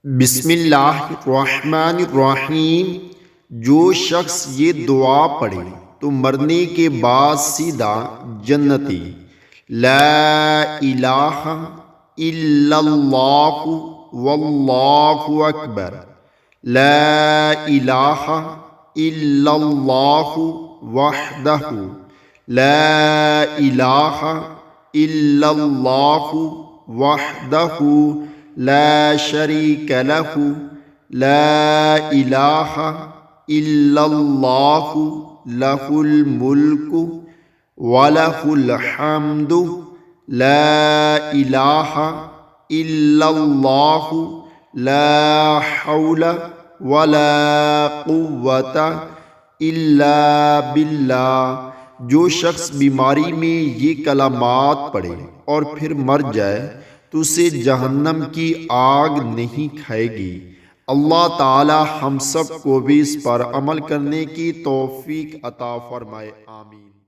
بسم اللہ الرحمن الرحیم۔ جو شخص یہ دعا پڑھے تو مرنے کے بعد سیدھا جنتی۔ لا الہ الا اللہ واللہ اکبر۔ لا الہ الا اللہ وحدہ لا الہ الا اللہ وحدہ لا شریک لہ لا الہ الا اللہ لہ الملک ولہ الحمد لا الہ الا اللہ لا حول ولا قوۃ الا باللہ۔ جو شخص بیماری میں یہ کلمات پڑھے اور پھر مر جائے تو اسے جہنم کی آگ نہیں کھائے گی۔ اللہ تعالی ہم سب کو بھی اس پر عمل کرنے کی توفیق عطا فرمائے، آمین۔